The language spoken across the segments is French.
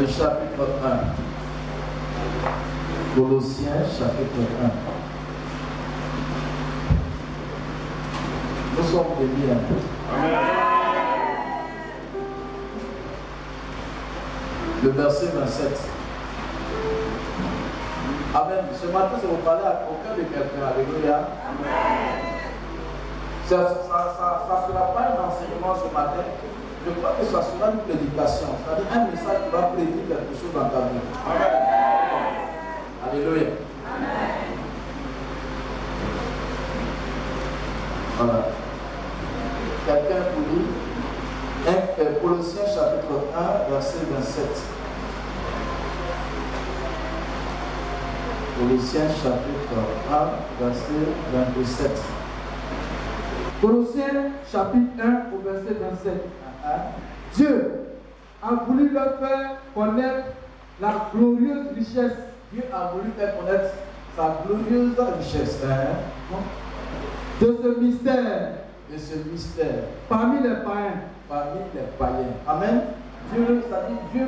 Le chapitre 1. Colossiens chapitre 1. Nous sommes bénis un peu. Le verset 27. Amen. Ce matin, ça vous parler au cœur de quelqu'un. Alléluia. Ça ne sera pas un enseignement ce matin. Je crois que ça sera une prédication. C'est-à-dire un message qui va prédire quelque chose dans ta vie. Amen. Alléluia. Amen. Voilà. Quelqu'un pour lire Colossiens chapitre 1, verset 27. Colossiens chapitre 1, verset 27. Colossiens chapitre 1 au verset 27. Dieu a voulu leur faire connaître la glorieuse richesse. Dieu a voulu faire connaître sa glorieuse richesse. De ce mystère. De ce mystère. Parmi les païens. Parmi les païens. Amen. Dieu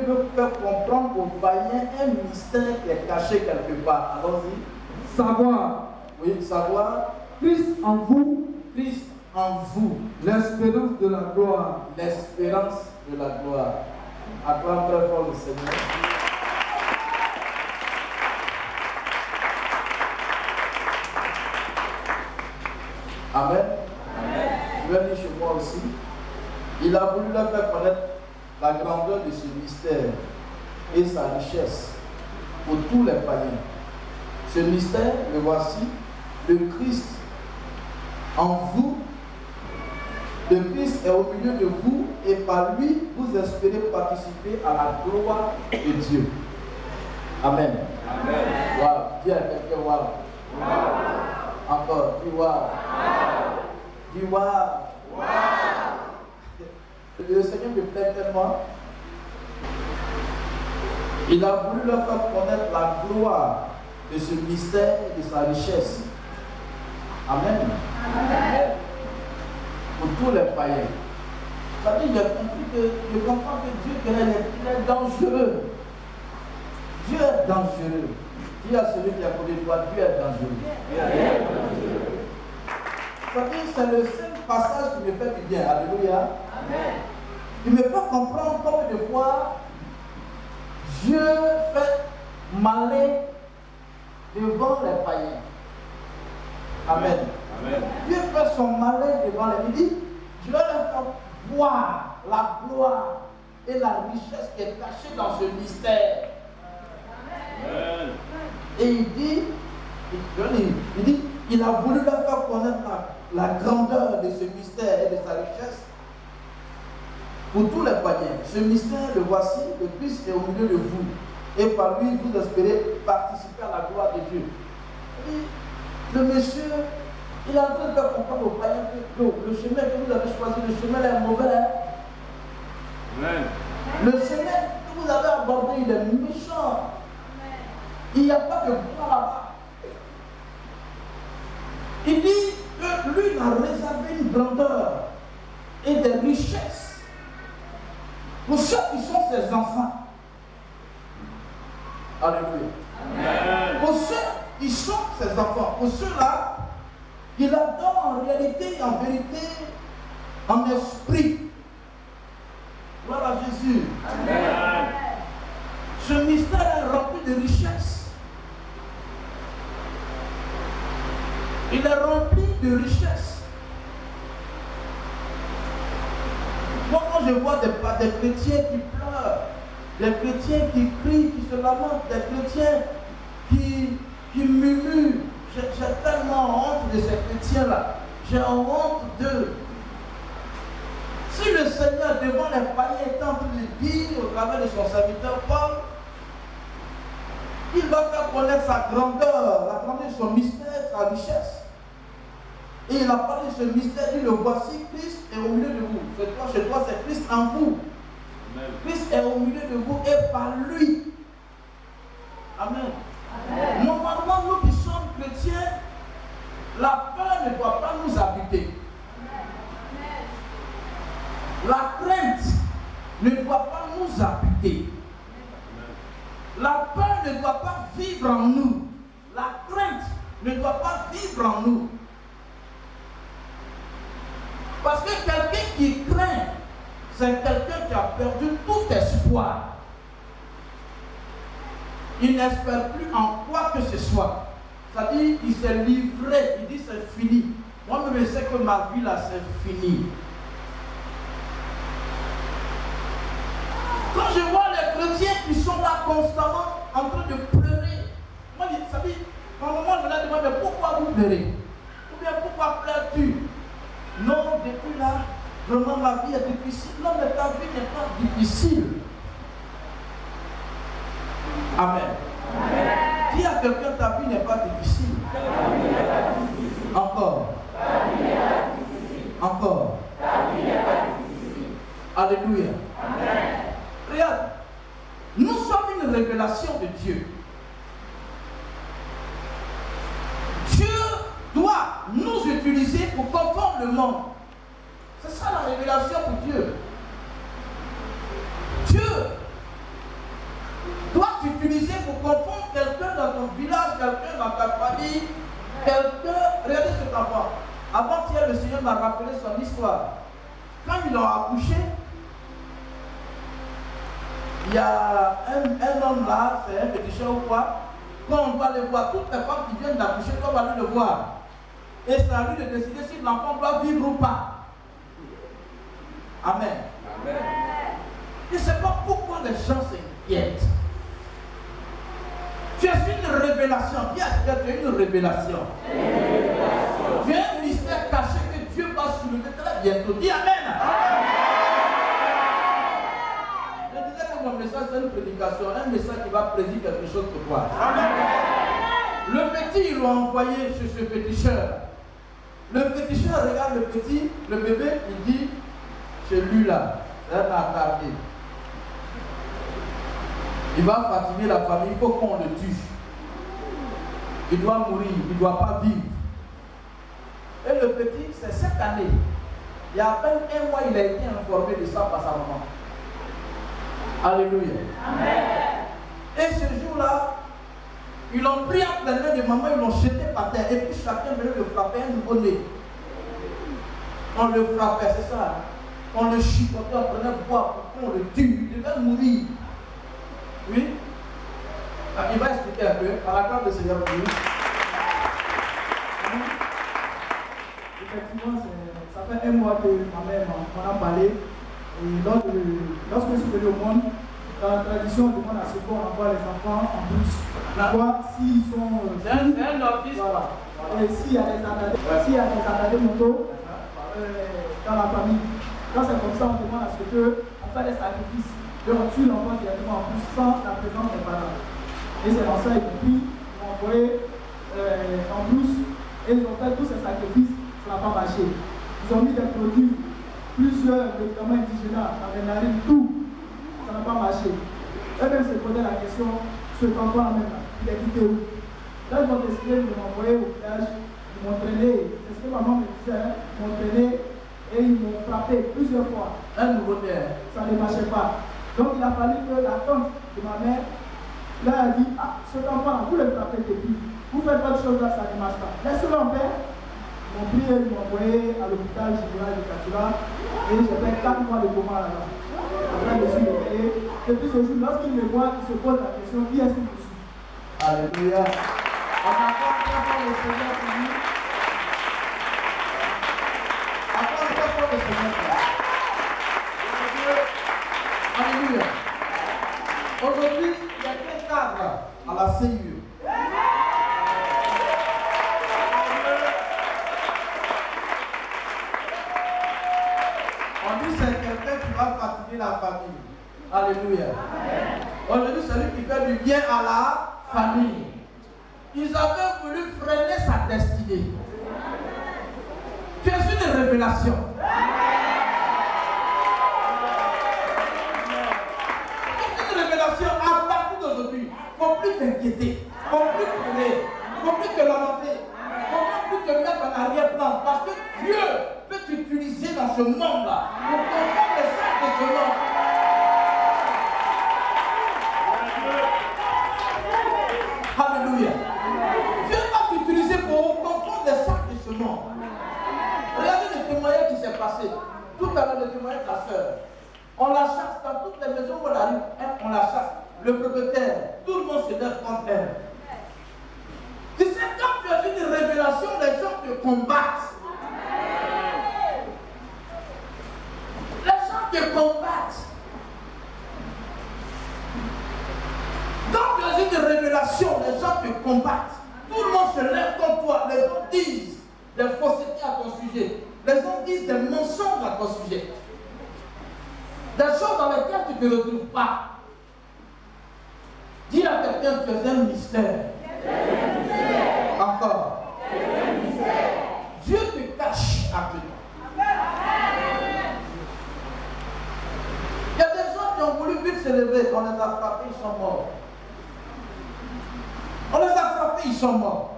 veut faire comprendre aux païens un mystère qui est caché quelque part. Allons-y. Savoir. Oui, savoir. Christ en vous. Christ en vous. L'espérance de la gloire. L'espérance de la gloire. Acclame très fort le Seigneur. Amen. Amen. Je vais lire chez moi aussi. Il a voulu leur faire connaître la grandeur de ce mystère et sa richesse pour tous les païens. Ce mystère, le voici, le Christ en vous. Le Christ est au milieu de vous et par lui, vous espérez participer à la gloire de Dieu. Amen. Amen. Wow. Dis à quelqu'un wow. Wow. Encore, dis wow. Wow. Dis wow. Wow. Le Seigneur me plaît tellement. Il a voulu leur faire connaître la gloire de ce mystère et de sa richesse. Amen. Amen. Pour tous les païens. C'est-à-dire, je comprends que Dieu il est dangereux. Dieu est dangereux. Dis à celui qui a côté de toi, Dieu est dangereux. C'est-à-dire, c'est le seul passage qui me fait du bien. Alléluia. Amen. Il me fait comprendre combien de fois Dieu fait malin devant les païens. Amen. Amen. Dieu fait son malin devant les. Il dit, je vais leur faire voir la gloire et la richesse qui est cachée dans ce mystère. Amen. Et il dit, il a voulu leur faire connaître la grandeur de ce mystère et de sa richesse pour tous les païens. Ce mystère, le voici, le Christ est au milieu de vous. Et par lui, vous espérez participer à la gloire de Dieu. Et le monsieur, il est en train de faire comprendre aux païens que le chemin que vous avez choisi, le chemin est mauvais. Amen. Le chemin que vous avez abordé, il est méchant. Amen. Il n'y a pas de gloire là-bas. Il dit que lui, il a réservé une grandeur et des richesses pour ceux qui sont ses enfants. Alléluia. Amen. Pour ceux qui sont ses enfants, pour ceux-là, il adore en réalité et en vérité, en esprit. Gloire à Jésus. Amen. Ce mystère est rempli de richesses. Il est rempli de richesses. Moi, quand je vois des chrétiens qui pleurent, des chrétiens qui crient, qui se lamentent, des chrétiens qui murmurent, j'ai tellement honte de ces chrétiens-là. J'ai honte d'eux. Si le Seigneur, devant les païens, est en train de dire au travers de son serviteur Paul, il va faire connaître sa grandeur, la grandeur de son mystère, sa richesse. Et il a parlé de ce mystère, il dit, le voici, Christ est au milieu de vous. Chez toi, c'est Christ en vous. Amen. Christ est au milieu de vous et par lui. Amen. Amen. Normalement, nous qui sommes chrétiens, la peur ne doit pas nous habiter. Amen. La crainte ne doit pas nous habiter. La peur ne doit pas vivre en nous. La crainte ne doit pas vivre en nous. Parce que quelqu'un qui craint, c'est quelqu'un qui a perdu tout espoir. Il n'espère plus en quoi que ce soit. C'est-à-dire qu'il s'est livré, il dit c'est fini. Moi-même je sais que ma vie là c'est fini. Quand je vois les chrétiens qui sont là constamment en train de pleurer, moi ça dit, à un moment je leur demande mais pourquoi vous pleurez? Ou bien pourquoi pleures-tu? Non, depuis là, vraiment ma vie est difficile. Non, mais ta vie n'est pas difficile. Amen. Amen. Dis à quelqu'un ta vie n'est pas difficile. Encore. Encore. Alléluia. Amen. Regarde, nous sommes une révélation de Dieu. Dieu doit nous utiliser pour confondre le monde. C'est ça la révélation de Dieu. Dieu doit t'utiliser pour confondre quelqu'un dans ton village, quelqu'un dans ta famille, quelqu'un. Regardez cet enfant. Avant-hier, le Seigneur m'a rappelé son histoire. Quand ils l'ont accouché, il y a un homme là, c'est un féticheur ou quoi. Quand on doit le voir, toutes les femmes qui viennent d'accoucher, on va lui le voir. Et c'est à lui de décider si l'enfant doit vivre ou pas. Amen. Amen. Je ne sais pas pourquoi les gens s'inquiètent. Tu es une révélation. Dis à quelqu'un, tu es une révélation. Tu es un mystère caché que Dieu va soulever très bientôt. Dis Amen. Je disais que mon message c'est une prédication, un message qui va prédire quelque chose pour toi. Amen. Le petit, ils l'ont envoyé chez ce féticheur. Le féticheur regarde le petit, le bébé, il dit, chez lui là, c'est un attardé. Il va fatiguer la famille, il faut qu'on le tue. Il doit mourir, il ne doit pas vivre. Et le petit, c'est cette année. Il y a à peine un mois, il a été informé de ça par sa maman. Alléluia. Amen. Et ce jour-là, ils l'ont pris en plein main de maman, ils l'ont jeté par terre. Et puis chacun venait le frapper un nouveau-né. On le frappait, c'est ça. On le chicotait, on prenait bois pour qu'on le tue. Il devait mourir. Oui. Il va expliquer un peu, par la grâce du Seigneur pour nous. Effectivement, ça fait un mois que ma mère m'en a parlé. Et lorsque je suis venu au monde, dans la tradition, on demande à ce qu'on envoie les enfants en bus. Voir s'ils sont. C'est un novice. Voilà. Et s'il y a des attardés motos dans la famille, quand c'est comme ça, on demande à ce qu'on fasse des sacrifices. Et on tue l'enfant directement en plus sans la présence des parents. Et c'est dans ça qu'ils m'ont envoyé en brousse. Et ils ont fait tous ces sacrifices, ça n'a pas marché. Ils ont mis des produits, plusieurs médicaments indigénats dans les narines, tout. Ça n'a pas marché. Et même se posaient la question, ce enfant même, il est quitté où? Là, ils ont décidé de m'envoyer au village, ils m'ont traîné. C'est ce que maman me disait, ils m'ont traîné et ils m'ont frappé plusieurs fois. Un nouveau père. Ça ne marchait pas. Donc il a fallu que la tante de ma mère, là, a dit, ah, cet enfant, vous le frappez depuis. Vous faites pas de choses là, ça ne marche pas. Laissez-le en paix. Ils m'ont pris, ils m'ont envoyé à l'hôpital général de Katula. Et j'ai fait 4 mois de coma là-bas. Après, je suis réveillé. Depuis ce jour, lorsqu'il me voit, il se pose la question, qui est-ce que je suis? Alléluia. On accorde très le Seigneur pour lui. Accorde très fort le Seigneur pour lui. Alléluia. Aujourd'hui, il y a quel cadre à la CIE? On dit c'est quelqu'un qui va fatiguer la famille. Alléluia. Aujourd'hui, celui qui fait du bien à la famille. Ils avaient voulu freiner sa destinée. Tu es une révélation. À partir d'aujourd'hui, il ne faut plus t'inquiéter, il ne faut plus pleurer, il ne faut plus te lamenter, il ne faut plus te mettre en arrière-plan, parce que Dieu peut t'utiliser dans ce monde-là pour comprendre les actes de ce monde. heureusement. Regardez le témoignage qui s'est passé. Tout à l'heure, le témoignage de la sœur. On la chasse dans toutes les maisons où on arrive, on la chasse. Le propriétaire, tout le monde se lève contre elle. Tu sais, quand tu as une révélation, les gens te combattent. Les gens te combattent. Quand tu as une révélation, les gens te combattent. Tout le monde se lève contre toi. Les gens disent des faussetés à ton sujet. Les gens disent des mensonges à ton sujet. Des choses dans lesquelles tu ne te retrouves pas. Dis à quelqu'un, tu es un mystère. Encore. Dieu te cache actuellement. Il y a des gens qui ont voulu vite se lever, on les a frappés, ils sont morts. On les a frappés, ils sont morts.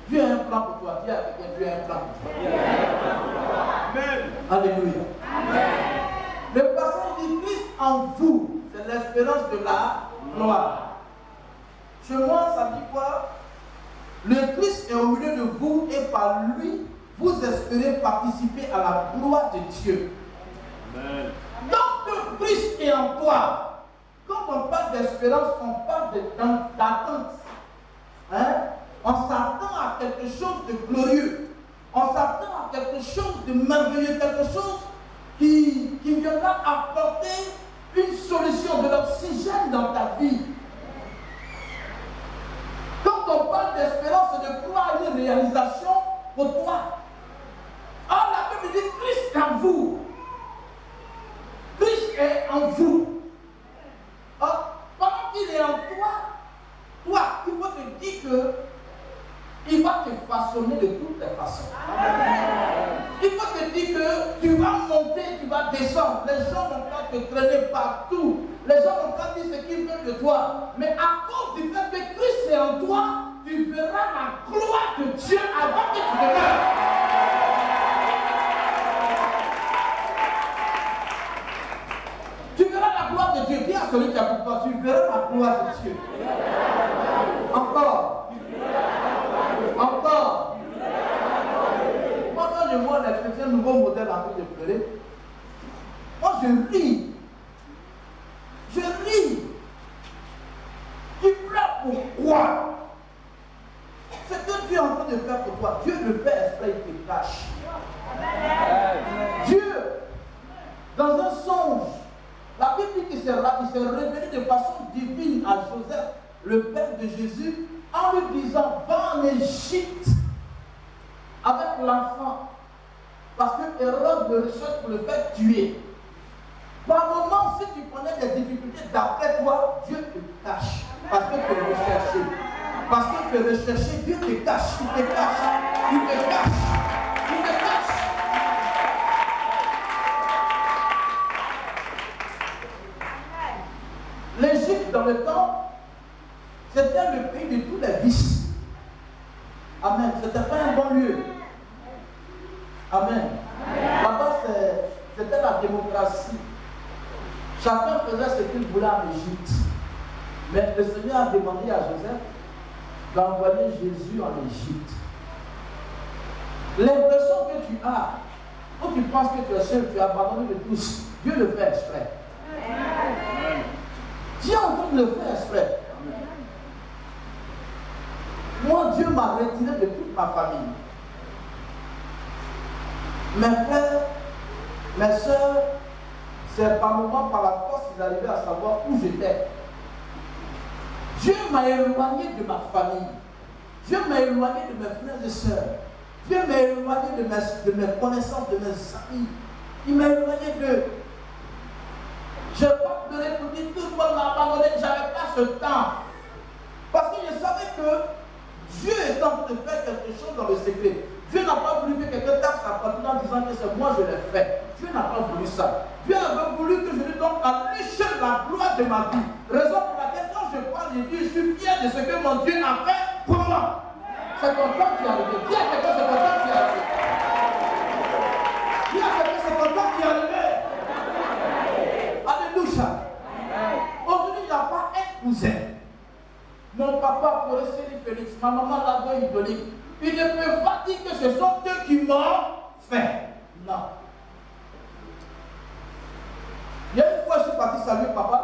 Dieu a un plan pour toi. Dis à quelqu'un, Dieu a un plan pour toi. Amen. Alléluia. Amen. Le passage dit Christ en vous, c'est l'espérance de la gloire. Chez moi, ça dit quoi? Le Christ est au milieu de vous et par lui, vous espérez participer à la gloire de Dieu. Amen. Donc que Christ est en toi. Quand on parle d'espérance, on parle d'attente. Hein? On s'attend à quelque chose de glorieux. On s'attend à quelque chose de merveilleux, quelque chose qui viendra apporter une solution, de l'oxygène dans ta vie. Quand on parle d'espérance, c'est de croire à une réalisation pour toi. Or, la Bible dit Christ en vous. Christ est en vous. Or, pendant qu'il est en toi, il faut te dire que il va te façonner de toutes les façons. Il faut te dire que tu vas monter, tu vas descendre. Les gens vont pas te traîner partout. Les gens vont pas dire ce qu'ils veulent de toi. Mais à cause du fait que Christ est en toi, tu verras la gloire de Dieu avant que tu ne meurs. Tu verras la gloire de Dieu. Dis à celui qui a pour toi, tu verras la gloire de Dieu. Encore. Encore. Moi, quand je vois les chrétiens nouveau modèle en train de pleurer, moi je ris. Je ris. Tu pleures pourquoi? C'est que Dieu est en train de faire pour toi. Dieu le fait exprès, il te cache. Dieu, dans un songe, la Bible dit qu'il s'est révélé de façon divine à Joseph, le père de Jésus, en lui disant, va en Égypte avec l'enfant, parce que Hérode le recherche pour le faire tuer. Par moment, si tu connais des difficultés d'après toi, Dieu te cache, parce que tu es recherché. Parce que tu es recherché, Dieu te cache, il te cache, il te cache, il te cache. L'Égypte, dans le temps, c'était le pays de tous les vices. Amen. C'était pas un bon lieu. Amen. Là-bas, c'était la démocratie. Chacun faisait ce qu'il voulait en Égypte. Mais le Seigneur a demandé à Joseph d'envoyer Jésus en Égypte. L'impression que tu as, quand tu penses que tu es seul, tu es abandonné de tous, Dieu le fait exprès. Dieu est en train de le faire exprès. Moi, Dieu m'a retiré de toute ma famille. Mes frères, mes soeurs, c'est par moments, par la force, qu'ils arrivaient à savoir où j'étais. Dieu m'a éloigné de ma famille. Dieu m'a éloigné de mes frères et sœurs. Dieu m'a éloigné de mes connaissances, de mes amis. Il m'a éloigné d'eux. Je n'ai pas pleuré pour dire tout le monde m'a abandonné. Je n'avais pas ce temps. Parce que je savais que Dieu est en train de faire quelque chose dans le secret. Dieu n'a pas voulu que quelqu'un tape sa poitrine en disant que c'est moi je l'ai fait. Dieu n'a pas voulu ça. Dieu avait voulu que je lui donne à lui seul la gloire de ma vie. Raison pour laquelle quand je parle de Dieu, je suis fier de ce que mon Dieu a fait pour moi. C'est ton temps qui est arrivé. Dis à quelqu'un, c'est ton temps qui est arrivé. Dis à quelqu'un, c'est ton temps qui est arrivé. Alléluia. Aujourd'hui, il n'y a pas un cousin. Mon papa pour Félix, ma maman là-bas idolique. Ils ne peuvent pas dire que ce sont eux qui m'ont fait. Non. Il y a une fois, je suis parti saluer papa.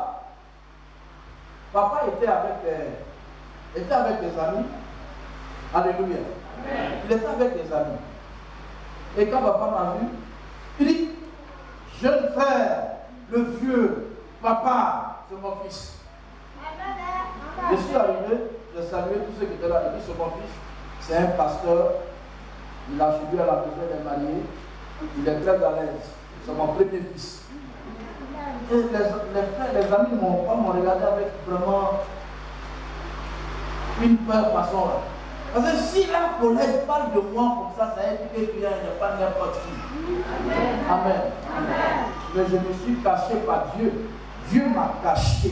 Papa était avec des amis. Alléluia. Amen. Il était avec des amis. Et quand papa m'a vu, il dit, jeune frère, le vieux, papa, c'est mon fils. Je suis arrivé, j'ai salué tous ceux qui étaient là. Il dit, c'est mon fils. C'est un pasteur. Il a suivi à la maison des mariés. Il est très à l'aise. C'est mon premier fils. Et les amis m'ont regardé avec vraiment une peur façon là. Parce que si un collègue parle de moi comme ça indique qu'il n'y a pas n'importe qui. Amen. Amen. Mais je me suis caché par Dieu. Dieu m'a caché.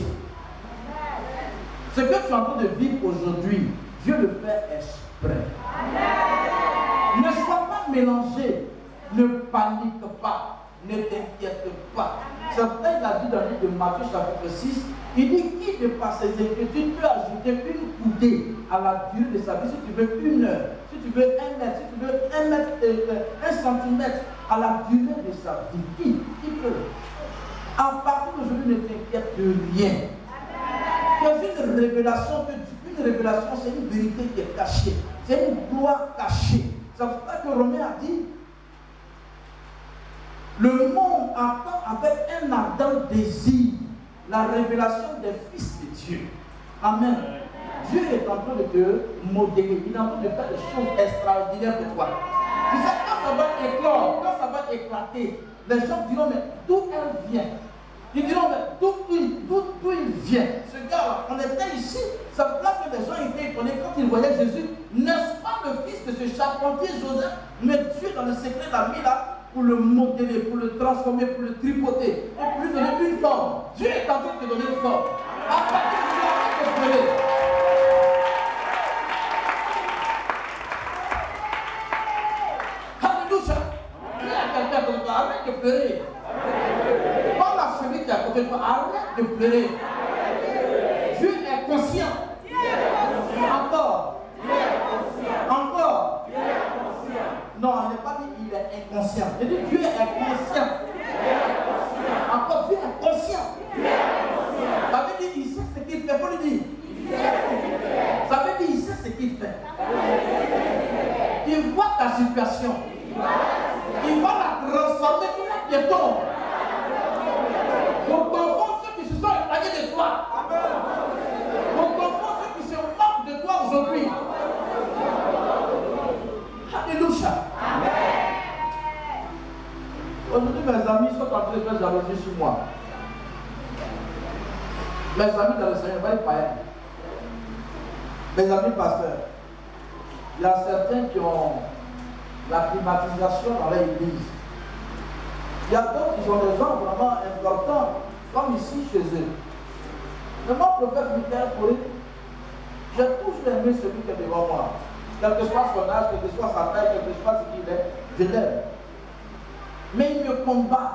Ce que tu es en train de vivre aujourd'hui, Dieu le fait exprès. Amen. Ne sois pas mélangé. Ne panique pas. Ne t'inquiète pas. C'est pourquoi il a dit dans le livre de Matthieu chapitre 6, il dit qui de par ses inquiétudes peut ajouter une coudée à la durée de sa vie. Si tu veux 1 heure, si tu veux 1 mètre, si tu veux 1 centimètre à la durée de sa vie, qui peut? À partir d'aujourd'hui, ne t'inquiète de rien. C'est une révélation, c'est une vérité qui est cachée. C'est une gloire cachée. C'est pour ça que Romain a dit, le monde attend avec un ardent désir la révélation des fils de Dieu. Amen. Dieu est en train de te modeler. Il est en train de faire des choses extraordinaires pour toi. Tu sais, quand ça va éclore, quand ça va éclater, les gens diront, mais d'où elle vient? Ils diront, mais d'où il vient? Ce gars-là, on était ici. Ça veut dire que les gens étaient étonnés quand ils voyaient Jésus. N'est-ce pas le fils de ce charpentier Joseph? Mais Dieu, dans le secret, l'a mis là pour le modeler, pour le transformer, pour le tripoter, et pour lui donner une forme. Dieu est en train de te donner une forme. À partir de là, arrête de pleurer. Alléluia. Dis à quelqu'un à côté de toi, arrête de pleurer. Parle à celui qui est à côté de toi, arrête de pleurer. Dieu est conscient. Encore. Encore. Non, il n'est pas dit qu'il est inconscient. Il dit Dieu est conscient. Encore, Dieu est conscient. Ça veut dire qu'il sait ce qu'il fait. Faut lui dire. Ça veut dire qu'il sait ce qu'il fait. Il voit ta situation. Il va la transformer tout les piétons. Pour confondre ceux qui se sont éloignés de toi. Pour confondre ceux qui se moquent de toi aujourd'hui. Alléluia. Aujourd'hui, mes amis sont en train de faire jalousie sur moi. Mes amis dans le Seigneur, pas les païens. Mes amis pasteurs. Il y a certains qui ont la climatisation dans leur église. Il y a d'autres qui sont des gens vraiment importants, comme ici chez eux. Mais mon prophète Michael Corée, j'ai toujours aimé celui qui est devant moi. Quel que soit son âge, quelle que soit sa taille, quel que soit ce qu'il est, je l'aime. Mais il me combat.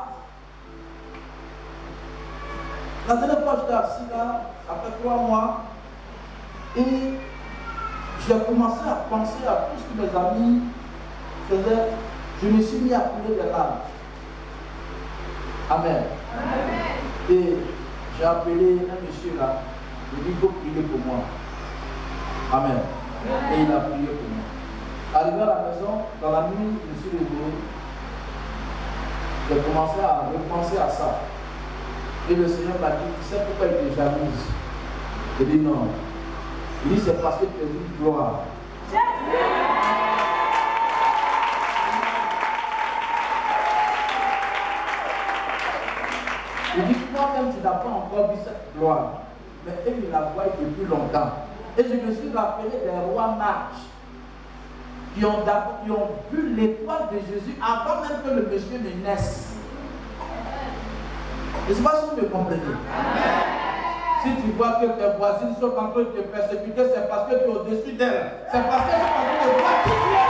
La dernière fois, j'étais assis là, après 3 mois, et j'ai commencé à penser à tout ce que mes amis faisaient. Je me suis mis à couler des larmes. Amen. Amen. Et j'ai appelé un monsieur là, il dit il faut prier pour moi. Amen. Et il a prié pour moi. Arrivé à la maison, dans la nuit, je me suis réveillé. J'ai commencé à repenser à ça. Et le Seigneur m'a dit, tu sais pourquoi il te jalouse? J'ai dit non. Il dit, c'est parce que tu es une gloire. Il dit, toi-même, tu n'as pas encore vu cette gloire. Mais eux, ils la voient depuis longtemps. Et je me suis rappelé des rois mages qui ont vu l'étoile de Jésus avant même que le monsieur ne naisse. Je ne sais pas si vous me comprenez. Si tu vois que tes voisines sont en train de te persécuter, c'est parce que tu es au-dessus d'elles. C'est parce qu'elles sont en train de voir qui tu es.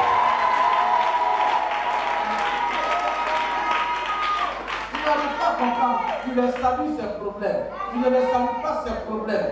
Tu n'arrives pas à comprendre. Tu les salues ces problèmes. Tu ne les salues pas ces problèmes.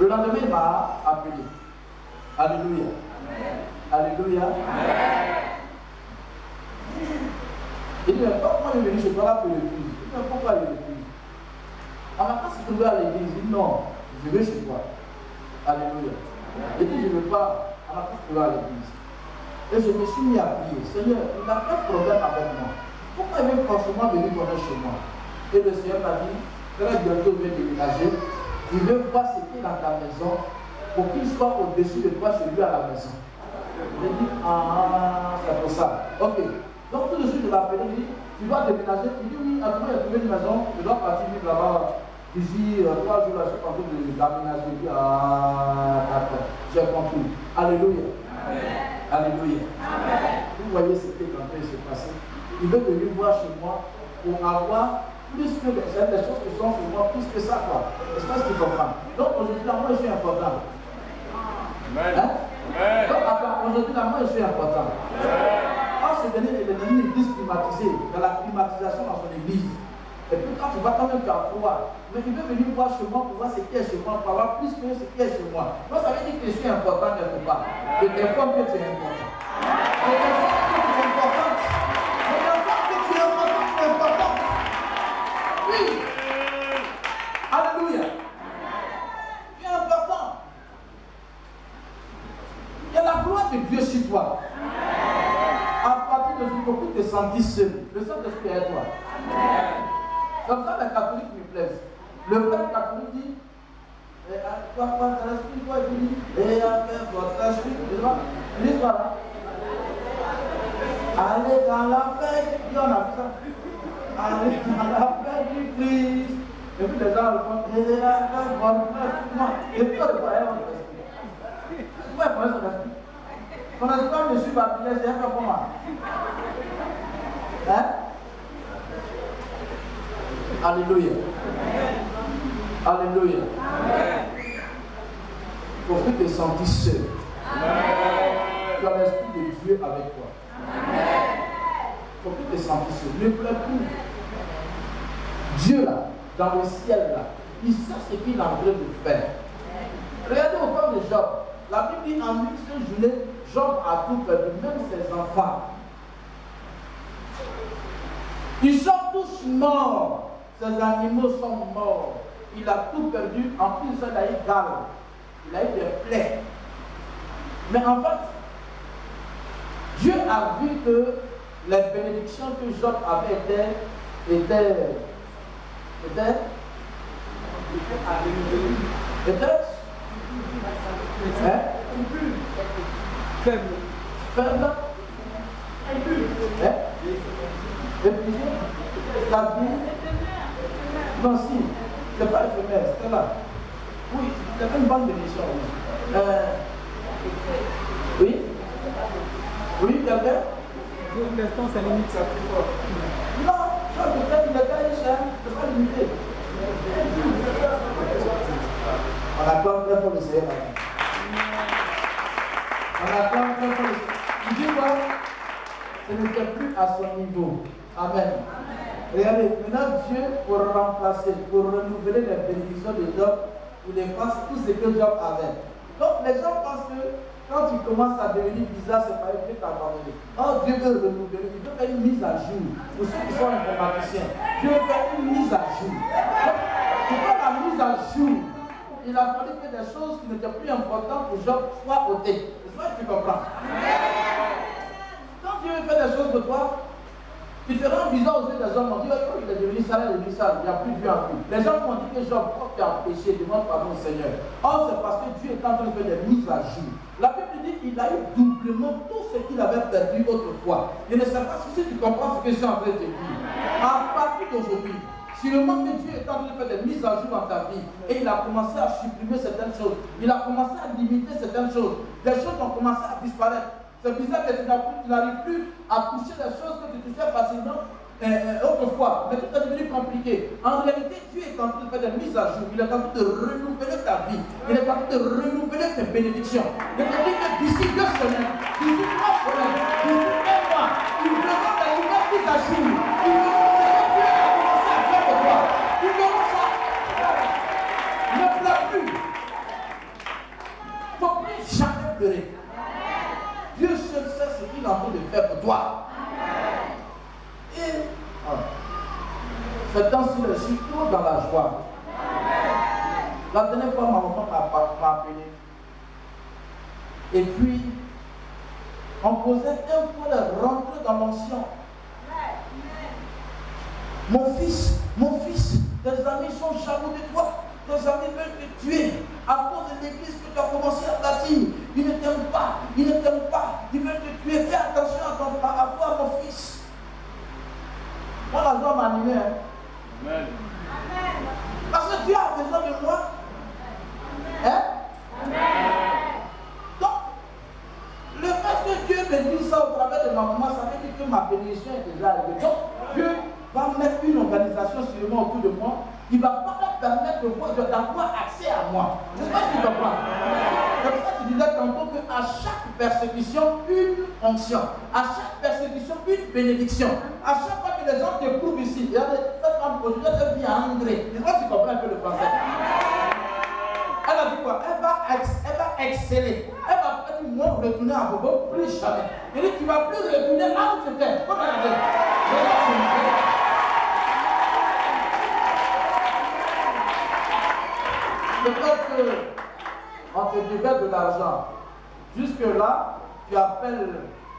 Le lendemain, il m'a appelé. Alléluia. Alléluia. Il dit, mais pourquoi il est venu chez toi là pour l'église? Il dit, mais pourquoi il est venu? Alors quand il se trouvait à l'église, il dit, non, je vais chez toi. Alléluia. Il dit, je ne veux pas. Alors quand il se trouvait à l'église. Et je me suis mis à prier. Seigneur, il n'a pas de problème avec moi. Pourquoi il veut forcément venir connaître chez moi? Et le Seigneur m'a dit, très bientôt il vient déménager. Il veut voir ce qui est dans ta maison pour qu'il soit au-dessus de toi chez lui à la maison. J'ai dit, ah, c'est pour ça. Ok. Donc tout de suite, je l'ai appelé, il dit, tu dois déménager. Il dit, oui, à tout il a trouvé une maison, je dois partir vivre là-bas. D'ici 3 jours, là, je suis en train d'aménager. Il dit, ah, d'accord, j'ai compris. Alléluia. Amen. Alléluia. Amen. Vous voyez ce qui est en train de se passer. Il veut venir voir chez moi pour avoir plus que des choses qui sont sur moi, plus que ça, quoi. Est-ce que tu comprends? Donc aujourd'hui, là, moi, je suis important. Amen. Hein? Amen. Donc aujourd'hui, là, moi, je suis important. Quand c'est donné une église climatisée, dans la climatisation dans son église, et puis quand tu vas quand même, tu as froid, mais il veut venir voir chez moi pour voir ce qui est chez moi, pour avoir plus que ce qui est chez moi. Donc ça veut dire que je suis important quelque part. Je t'informe que tu es important. Je t'informe que tu es important. Je t'informe que tu es important. Oui. Alléluia. Tu es important. Il y a la gloire de Dieu sur toi. À partir de ce moment où tu te sentis seul, le Saint-Esprit est toi. Comme ça, les catholiques me plaisent. Le père catholique dit, toi, l'esprit, toi, il dit, et avec votre esprit, il dit quoi là? Allez dans la paix, on a vu ça. Allez dans la paix du Christ. Et puis les gens le font, et avec votre esprit. Et puis on le voit, votre esprit. Vous pouvez prendre son esprit. Son esprit me suit baptisé, c'est un peu pour moi. Hein? Alléluia. Alléluia. Il faut que tu te sentes seul. Tu as l'esprit de Dieu avec toi. Il faut que tu te sentes seul. Ne pleure plus. Dieu là, dans le ciel là, il sait ce qu'il est en train de faire. Regardez au corps de Job. La Bible dit en une seule journée, Job a tout perdu, même ses enfants. Ils sont tous morts. Ces animaux sont morts. Il a tout perdu. En plus, il a eu gale. Il a eu des plaies. Mais en fait, Dieu a vu que les bénédictions que Job avait étaient faibles. Épuisé, la vie, non si, c'est pas éphémère, c'était là. Oui, il y avait une bande d'émission. Oui? Oui, il y avait? L'instant, ça limite ça plus fort. Non, ça peut-être, le gars est cher, c'est pas limité. On acclame très fort le Seigneur. On acclame très fort le Seigneur. Tu dis quoi? Ce n'était plus à son niveau. Amen. Regardez, maintenant Dieu, pour remplacer, pour renouveler les bénédictions de Job, il efface tout ce que Job avait. Donc les gens pensent que quand tu commences à devenir bizarre, c'est pas Dieu t'a abandonné. Oh, Dieu veut renouveler, il veut faire une mise à jour. Pour ceux qui sont informaticiens, Dieu veut faire une mise à jour. Donc, pour faire la mise à jour, il a fallu que des choses qui n'étaient plus importantes pour Job soient ôtées. C'est ça que tu comprends. Quand Dieu veut faire des choses pour toi, tu te rends bizarre aux yeux des hommes, on dit oh, il est devenu sale, il n'y a plus Dieu en lui. Les gens m'ont dit que Job, quand tu as péché, demande pardon au Seigneur. Or, c'est parce que Dieu est en train de faire des mises à jour. La Bible dit qu'il a eu doublement tout ce qu'il avait perdu autrefois. Je ne sais pas si tu comprends ce que je suis en train de te dire. À partir d'aujourd'hui, sûrement que Dieu est en train de faire des mises à jour dans ta vie et il a commencé à supprimer certaines choses. Il a commencé à limiter certaines choses. Des choses ont commencé à disparaître. C'est bizarre que tu n'arrives plus à toucher les choses que tu touchais facilement autrefois. Mais tout est devenu compliqué. En réalité, Dieu est en train de faire des mises à jour. Il est en train de renouveler ta vie. Il est en train de renouveler tes bénédictions. Je te dis que d'ici 2 semaines, d'ici 3 semaines, d'ici 1 mois, il verra des nouvelles mises à jour. Il verra ce que Dieu a commencé à faire pour toi. Il verra ça. Ne pleure plus. Ce temps-ci, je suis trop dans la joie. La dernière fois, ma maman m'a appelé. Et puis, on posait un point de rentrer dans l'ancien. Mon fils, tes amis sont jaloux de toi. Tes amis veulent te tuer à cause de l'église que tu as commencé à bâtir. Ils ne t'aiment pas, ils veulent te tuer. Fais attention à toi, mon fils. Moi, la joie m'a animé. Amen. Parce que Dieu a besoin de moi. Hein? Amen. Donc, le fait que Dieu me dise ça au travers de ma maman, ça veut dire que ma bénédiction est déjà arrivée. Donc, Dieu va mettre une organisation sûrement autour de moi qui ne va pas me permettre d'avoir accès à moi. C'est ce que tu comprends. C'est pour ça que tu disais tantôt qu'à chaque persécution, une onction. À chaque persécution, une bénédiction. À chaque fois que les gens t'éprouvent ici, regardez, cette femme aujourd'hui, elle vient à André. Je crois que tu comprends un peu le français. Elle a dit quoi? Elle va exceller. Elle va dire, moi, retourner à Bobo, plus jamais. Elle dit, tu ne vas plus retourner là où tu étais. Comment elle a dit? Peut-être qu'on te devait de l'argent. Jusque-là, tu appelles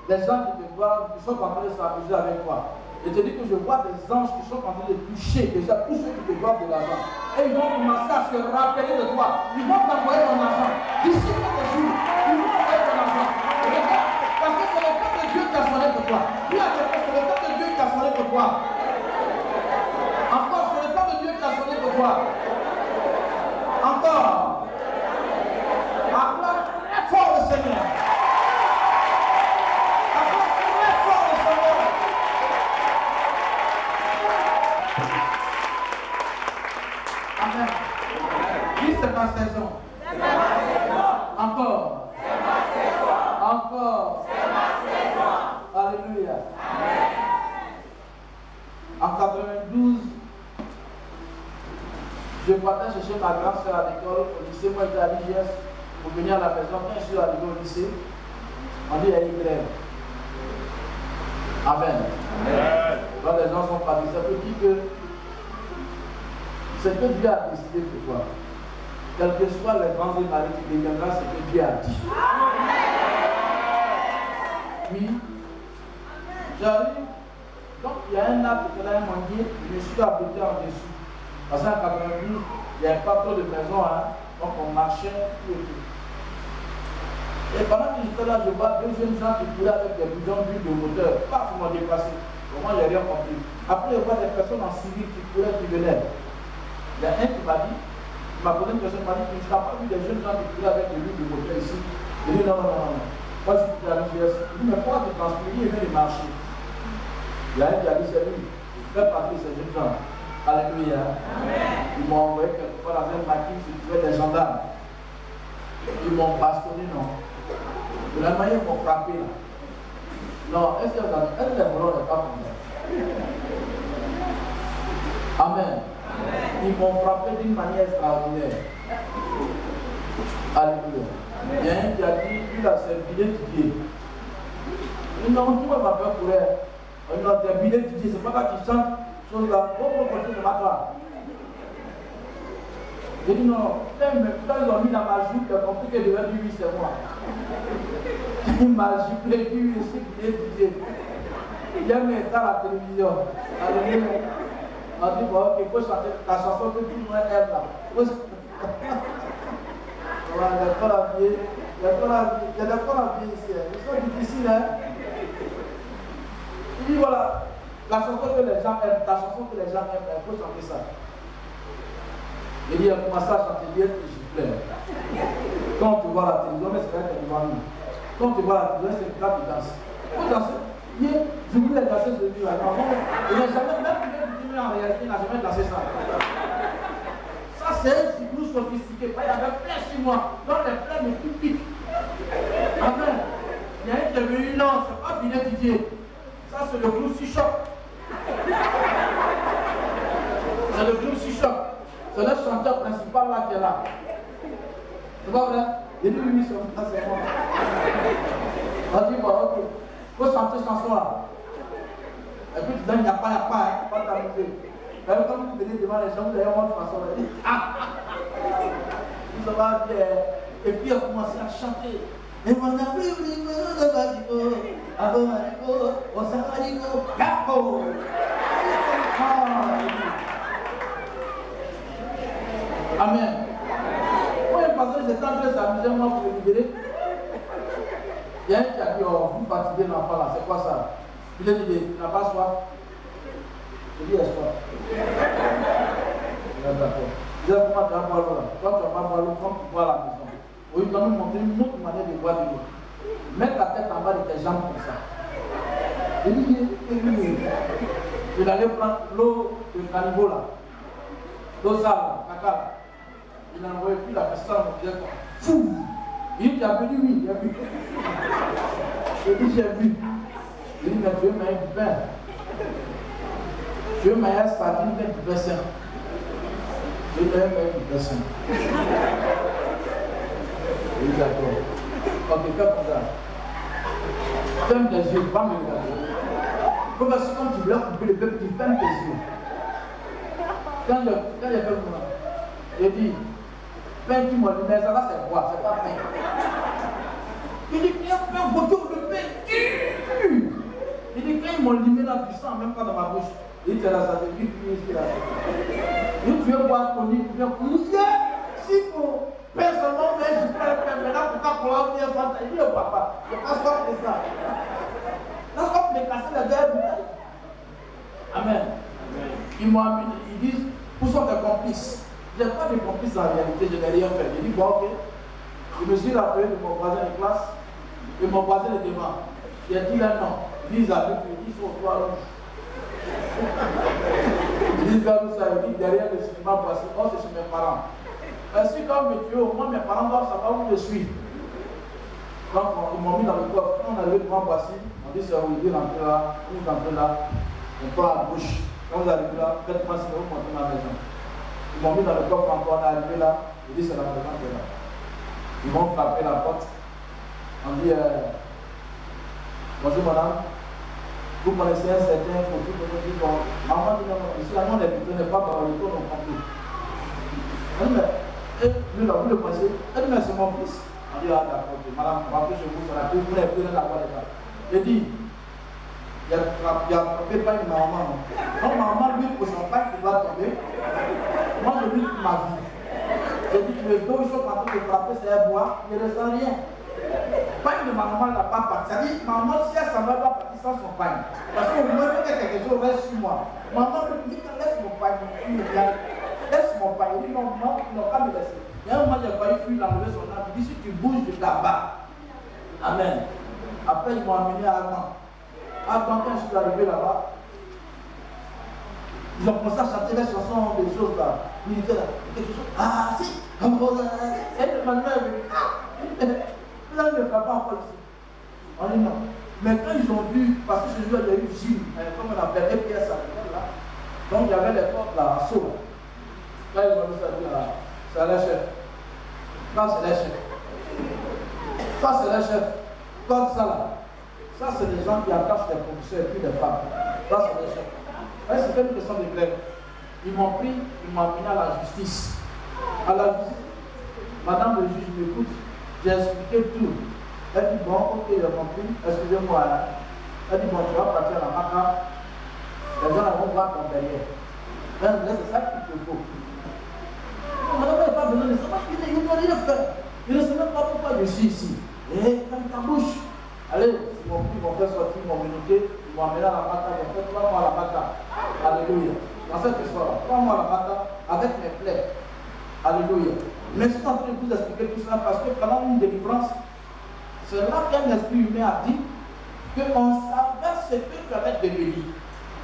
les gens qui te doivent, qui sont en train de s'amuser avec toi. Et te dis que je vois des anges qui sont en train de toucher déjà tous ceux qui te doivent de l'argent. Et ils vont commencer à se rappeler de toi. Ils vont t'envoyer ton argent. D'ici quelques jours, ils vont envoyer ton argent. Regarde, parce que c'est le temps de Dieu qui a sonné pour toi. Lui a dit que c'est le temps de Dieu qui a sonné pour toi. Encore, c'est le temps de Dieu qui a sonné pour toi. Encore. Acclame très fort le Seigneur. Acclame très fort le Seigneur. Amen. Dis c'est ma saison. C'est ma saison. Encore. C'est ma saison. Encore. C'est ma saison. Alléluia. Amen. En 92, je partais chercher ma grande soeur à l'école, au lycée. Moi, j'étais à l'IGS pour venir à la maison. Quand je suis arrivé au lycée, on dit il y a une grève. Amen. Amen. Donc les gens sont partis. Ça veut dire que ce que Dieu a décidé pour toi, quels que soient les grands et malais, tu deviendras ce que Dieu a dit. Puis, j'arrive. Donc, il y a un arbre qui a un manguier, je me suis abrité en dessous. Parce qu'en 92, il n'y avait pas trop de maisons, hein? Donc on marchait, tout et tout. Et pendant que j'étais là, je vois deux jeunes gens qui couraient avec des bidons d'huile de moteur, pas pour m'en dépasser. Pour moi, je n'ai rien compris. Après, je vois des personnes en civil qui couraient, qui venaient. Il y a un qui m'a dit, il m'a posé une question, il m'a dit, tu n'as pas vu des jeunes gens qui couraient avec de l'huile de moteur ici? Je dis non. Moi, je suis à l'UGS. Il dit, mais pourquoi tu transpires? Il vient de marcher. Il y a un qui a dit, c'est lui. Il fait partie de ces jeunes gens. Alléluia. Amen. Ils m'ont envoyé quelque part dans un maquis, je trouvais des gendarmes. Ils m'ont bastonné, non. De la manière, ils m'ont frappé là. Non, est-ce que les voleurs n'est pas comme ça? Amen. Ils m'ont frappé d'une manière extraordinaire. Alléluia. Il y a un qui a dit, lui a ses billets Didier. Il dit non, tu vas m'appeler pour elle. Non, tes billets Didier, c'est pas là qui chante. Chose là, pourquoi continuer de m'attendre? J'ai dit non, quand ils ont mis dans ma jupe, ils ont compris que je devais dire oui, c'est moi. Il m'a juplé, dit oui, c'est qu'il est Didier. Il aime être à la télévision. Alléluia. On dit bon, ok, il faut chanter la chanson que tout le monde aime là. Voilà, il y a des corps habillés. Il y a des corps habillés ici. Ils sont difficiles, hein. Il dit voilà. La chanson que les gens aiment, il faut chanter ça. Il dit, il a commencé à chanter bien et je pleure. Quand tu vois la télévision, mais c'est vrai qu'elle devant nous. Quand tu vois la télévision, c'est là que tu danses. Il faut danser. Je voulais danser ce livre. Il n'a jamais, même en réalité, il n'a jamais dansé ça. Ça, c'est un cyclou sophistiqué. Il y avait plein sur moi. Donc les plaies me piquent. Amen. Il y a un qui est venu, non, c'est pas Binet Didier. Ça, c'est le groupe Sichok. C'est le groupe Sichok. C'est le chanteur principal là qui est là. C'est pas vrai? Il dit oui, c'est moi. On dit bon, ok. Il faut chanter cette chanson là. Et puis tu dis, il n'y a pas, pas t'amuser. Quand vous venez devant les gens, vous avez une façon de dire vous va bien. Et puis elle a commencé à chanter. Et mon ami, Amen. Moi, parce que j'étais en train de s'amuser, moi, pour me libérer. Il y a un qui a dit, oh, vous fatiguez l'enfant là, c'est quoi ça? Il a dit, tu n'as pas soif? Je dis, est-ce soif? D'accord. Je dis, comment tu vas boire l'eau là? Toi, tu vas pas boire l'eau comme tu bois à la maison. Oui, il doit nous montrer une autre manière de boire de l'eau. Mets ta tête en bas de tes jambes comme ça. Il dit, il allait prendre l'eau de caniveau là. L'eau sale, caca. Il a envoyé plus la personne, il disait quoi? Fou! Il dit, tu as venu, oui, il a vu. Je dis, j'ai vu. Il dit, mais tu veux manger du pain? Tu veux manger sardine, mais du pain sain? Je veux manger du pain sain. Il dit, d'accord. Ok, fais comme ça. Ferme tes yeux, pas me regarder. Comme si quand tu voulais couper le peuple, tu fermes tes yeux. Quand il a fait comme ça, il dit, pain qui m'a dit, mais ça va, c'est quoi? C'est pas pain. Il dit, il y a un bouton de pain dur. Il dit, quand ils m'ont limé la puissance, même pas dans ma bouche, il dit, c'est là, ça te dit, ici, là. Il dit, tu veux boire ton lit, tu veux couler. Si pour pain seulement, mais je prends le pain, maintenant, pour qu'à pouvoir venir faire ça, il dit, oh papa, je passe pas de ça. Là, hop, les casser la dernière bouteille. Amen. Ils m'ont amené, ils disent, où sont tes complices? Je n'ai pas de complices en réalité, je n'ai rien fait. Je dis, bon, ok. Je me suis rappelé de mon voisin de classe, et mon voisin de devant. J'ai dit là, non. Ils disent à lui, ils sont trois rouges. Ils disent, là, où ça, ils disent, derrière le cinéma, voici, oh, c'est chez mes parents. Si quand me tuer, au moins mes parents doivent savoir où je suis. Donc, ils m'ont mis dans le coffre. Quand on est arrivé devant Boissy, on dit, c'est Olivier, rentrez là, vous rentrez là, on prend à gauche. Quand vous arrivez là, faites-moi sinon, vous montez ma maison. Ils m'ont mis dans le coffre encore, on est arrivé là, ils disent, c'est la maison qui est là. Ils vont frapper la porte. On dit, bonjour madame, vous connaissez un certain photo, bon, maman dit non, ici, là, non, les pitons n'est pas dans le tour non plus. Elle dit, mais, lui là, vous le connaissez? Elle dit, mais c'est mon fils. On dit, ah d'accord, madame, rentrez chez vous, ça la plus, vous n'avez plus rien à voir les gars. Il dit, il y a attrapé pas une maman. Donc maman, lui, pour son père qui doit tomber, moi je lui dis ma vie. J'ai dit, les deux ils sont en train de frapper, c'est un bois, il ne ressent rien. Pagne de ma maman n'a pas parti. C'est-à-dire, maman, si elle s'en va pas partir sans son pagne. Parce qu'au moins, il y a quelque chose reste sur moi. Maman me dit, laisse mon pagne, laisse mon pagne. Il dit, non, non, il n'a pas me laisser. Il y a un moment, j'ai failli fuir, l'enlever son âme. Il dit, si tu bouges de là-bas, amen. Après, ils m'ont amené à Adam. Adam, quand je suis arrivé là-bas, ils ont commencé à chanter les chansons, des choses là. Ils étaient là, quelque chose. Ah, si, c'est le manuel. Vous allez ne faire pas encore ici. On dit non. Mais quand ils ont vu, parce que ce jour il y a eu Gilles, comme on appelle EPS à l'école là, donc il y avait les portes là, à saut. Là ils ont dit ça, c'est les chefs. Là c'est les chefs. Ça c'est les chefs. Comme ça là. Ça c'est les gens qui attachent les professeurs et puis les femmes. Ça c'est les chefs. C'était une question de grève. Ils m'ont pris, ils m'ont amené à la justice. À la justice. Madame le juge m'écoute. J'ai expliqué tout. Elle dit, bon, ok, j'ai compris, excusez-moi. Elle dit, bon, tu vas partir à la maca. Les gens vont voir ton derrière. C'est ça qu'il te faut. Non, madame, elle n'a pas besoin de ça. Il ne doit rien faire. Il ne sait même pas pourquoi je suis ici. Et ferme ta bouche. Allez, ils m'ont pris, ils m'ont fait sortir, ils m'ont menuqué, ils m'ont amené à la maca, ils m'ont fait 3 mois à la maca. Alléluia. Dans cette histoire, 3 mois à la maca, avec mes plaies. Alléluia. Mais je suis en train de vous expliquer tout cela parce que pendant une délivrance, c'est là qu'un esprit humain a dit qu'on savait ce que tu allais devenir.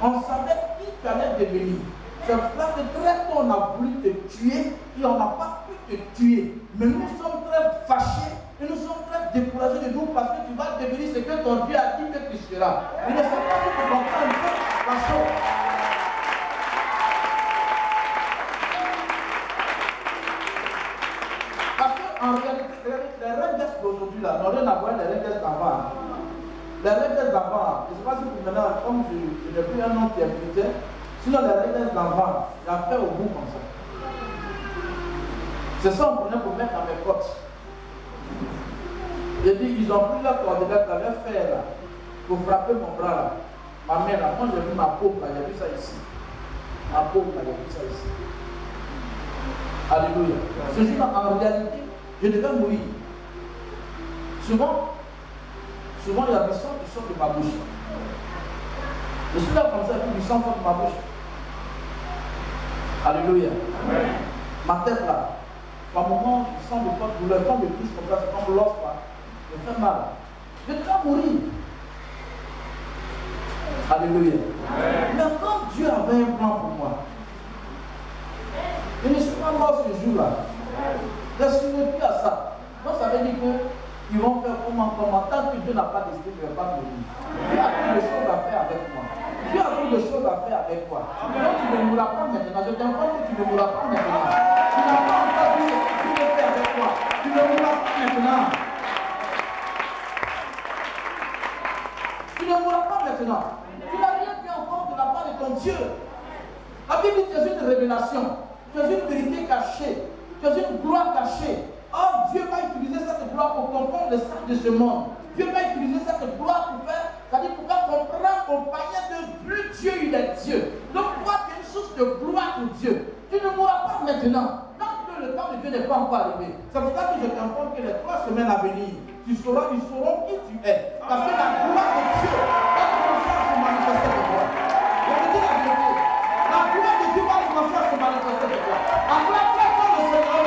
On savait qui tu allais devenir. C'est là que très tôt on a voulu te tuer et on n'a pas pu te tuer. Mais nous sommes très fâchés et nous sommes très découragés de nous parce que tu vas devenir ce que ton Dieu a dit que tu seras. Il ne sait pas si tu comprends un peu la chose. En réalité, les règles d'aujourd'hui n'ont rien à voir avec les règles d'avant. Les règles d'avant, je ne sais pas si vous maintenant, comme je n'ai plus un nom qui est militaire, Sinon, les règles d'enfant, il a fait au bout comme ça. C'est ça qu'on prenait pour mettre à mes côtes. J'ai dit, ils ont pris la coordonnette, j'avais fait là, pour frapper mon bras là. Ma main là, moi j'ai vu ma paume là, j'ai vu ça ici. Ma paume là, j'ai vu ça ici. Alléluia. Ce jour-là, en réalité, je devais mourir. Souvent, il y a du sang qui sort de ma bouche. Je suis là comme ça, et puis du sang sort de ma bouche. Alléluia. Amen. Ma tête là, par moment, je sens de forte douleur, quand je me touche comme ça, c'est comme l'os là, je fais mal. Je dois mourir. Alléluia. Amen. Mais quand Dieu avait un plan pour moi, je ne suis pas mort ce jour-là. Je ne suis plus à ça. Donc ça veut dire qu'ils vont faire comment. Tant que Dieu n'a pas décidé, je ne vais pas mourir. Dieu a beaucoup de choses à faire avec moi. Dieu a beaucoup de choses à faire avec toi. Donc tu ne mourras pas maintenant. Je t'informe que tu ne mourras pas maintenant. Tu n'as pas encore vu ce que Dieu fait avec toi. Tu ne mourras pas maintenant. Tu ne mourras pas maintenant. Tu n'as rien fait encore de la part de ton Dieu. La Bible dit que tu as une révélation. Tu as une vérité cachée. Tu as une gloire cachée. Or, Dieu va utiliser cette gloire pour comprendre le sac de ce monde. Dieu va utiliser cette gloire pour faire, c'est-à-dire pour faire comprendre aux païens que plus Dieu, il est Dieu. Donc, toi, tu es une source de gloire pour Dieu. Tu ne mourras pas maintenant. Tant que le temps de Dieu n'est pas encore arrivé. C'est pour ça que je t'informe que les 3 semaines à venir, ils sauront qui tu es. Parce que la gloire de Dieu va commencer à se manifester de toi. Je te dis la vérité. La gloire de Dieu va commencer à se manifester de toi. Après, le Seigneur,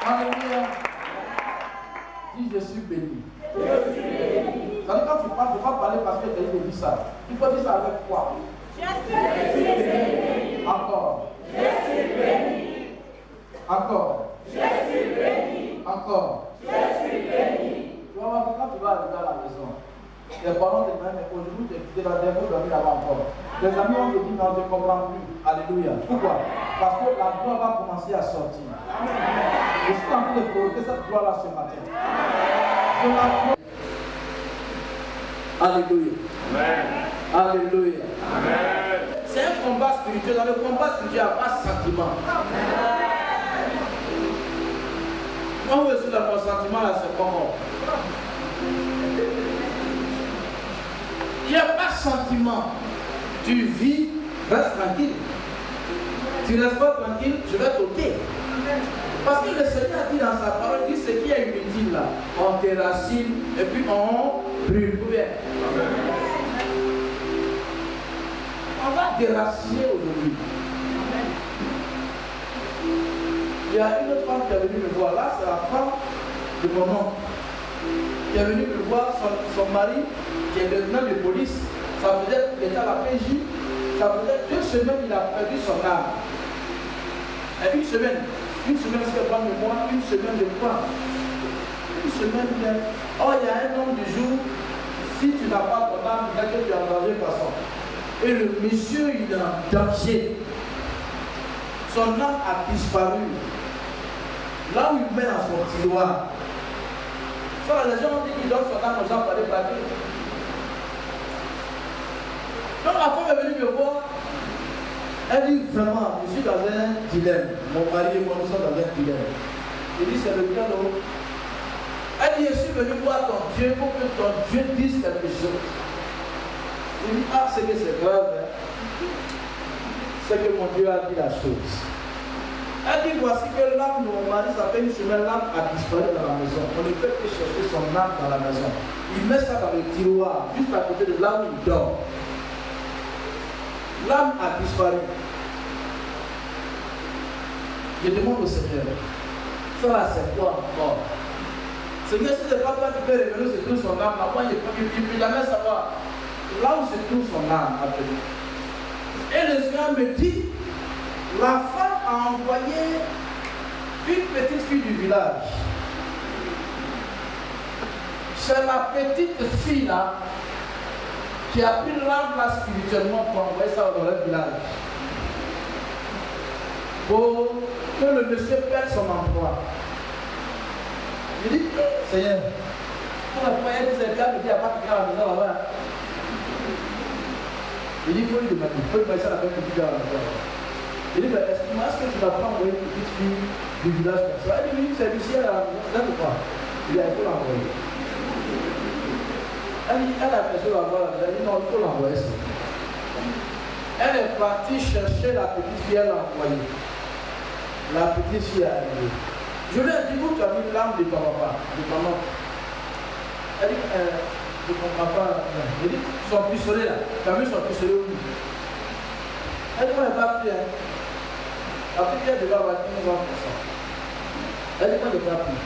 alléluia. Dis, je suis béni. C'est-à-dire quand tu parles, tu ne peux pas parler parce que tu as dit ça. Il faut dire ça avec foi. Je suis béni. Encore. Je suis béni. Encore. Je suis béni. Encore. Je suis béni. Tu vas voir que quand tu vas arriver à la maison, les parents te disent, mais aujourd'hui tu es quitté la dernière fois là-bas encore. Les amis ont dit, non, je ne comprends plus. Alléluia. Pourquoi? Parce que la gloire va commencer à sortir. Je suis en train de provoquer cette gloire-là ce matin. Alléluia. Amen. Alléluia. Amen. C'est un combat spirituel. Dans le combat spirituel, il n'y a pas de sentiment. Quand vous êtes dans mon sentiment, là, c'est comment? Il n'y a pas de sentiment. Tu vis, reste tranquille. Tu ne restes pas tranquille, je vais t'ôter. Parce que le Seigneur a dit dans sa parole, il dit ce qui est inutile là, on déracine et puis on brûle. On va déraciner aujourd'hui. Il y a une autre femme qui est venue me voir. Là, c'est la femme de mon oncle qui est venue me voir. Son mari, qui est lieutenant de police, ça faisait l'état la PJ, ça faisait 2 semaines il a perdu son âme. Et une semaine c'est pas de moi, une semaine de quoi? Une semaine bien. Oh, il y a un nombre de jours, si tu n'as pas ton âme, il y a que tu es en danger de façon. Et le monsieur, il est en danger. Son âme a disparu. Là où il met dans son tiroir. Ça, les gens ont dit qu'il donne son âme aux gens pour aller plaquer. Donc la femme est venue me voir. Elle dit vraiment, je suis dans un dilemme. Mon mari et moi, nous sommes dans un dilemme. Je dis, c'est le cas de l'autre. Elle dit, je suis venu voir ton Dieu pour que ton Dieu dise quelque chose. Je dis, ah, c'est que c'est grave. Hein? C'est que mon Dieu a dit la chose. Elle dit, voici que l'âme de mon mari, ça fait une semaine, l'âme a disparu dans la maison. On ne fait que chercher son âme dans la maison. Il met ça dans le tiroir, juste à côté de là où il dort. L'âme a disparu. Je demande au Seigneur, ça là c'est quoi encore? Seigneur, si c'est pas toi qui peux révéler où se trouve son âme, moi il ne peut jamais savoir là où se trouve son âme. Et le Seigneur me dit, la femme a envoyé une petite fille du village. C'est la petite fille là qui a pris l'âme là spirituellement pour envoyer ça dans le village. Pour que le monsieur perde son emploi. Je dis, Seigneur, pour la première fois, c'est bien, il n'y a pas de quelqu'un à la maison là-bas. Il dit, il faut lui demander, il faut lui demander ça avec une petite gare. Il dit, mais excuse-moi, est-ce que tu vas pas envoyer une petite fille du village comme ça? Elle dit, oui, c'est Lucie, elle a ou quoi? Il dit, il faut l'envoyer. Elle dit, elle a besoin d'avoir, elle dit, non, il faut l'envoyer ça. Elle est partie chercher la petite fille, elle l'a envoyée. La petite fille est arrivée. Je lui ai dit, vous, tu as mis l'âme de ton papa, de ta maman. Elle dit, je ne comprends pas. Elle dit, son pistolet là, tu as mis son pistolet où? Elle dit, moi, elle va plus. La petite fille devait avoir 15 ans pour ça. Elle dit, moi, je ne vais pas plus.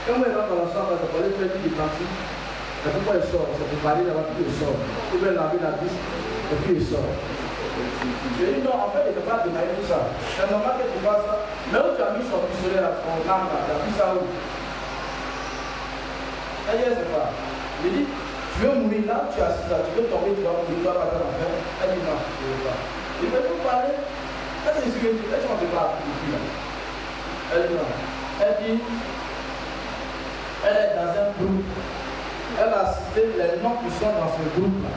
Quand elle rentre dans la chambre, elle va aller faire des parties. Et puis, moi, elle sort, ça peut parler là-bas, puis elle sort. Elle va laver la bouche, et puis elle sort. Je lui ai dit, non, en fait, elle ne peut pas démarrer tout ça. C'est normal que tu fasses ça. Mais où tu as mis son pistolet là, son arme là, tu as mis ça où? Elle dit, elle ne sait pas. Je lui ai dit, tu veux mourir là, tu es assis là, tu veux tomber, tu vas mourir, tu vas pas faire l'affaire. Elle dit, non, je ne veux pas. Il peut tout parler. Elle dit, est-ce qu'on ne peut pas appeler là? Elle dit, non. Elle dit, elle est dans un groupe. Elle a cité les noms qui sont dans ce groupe-là.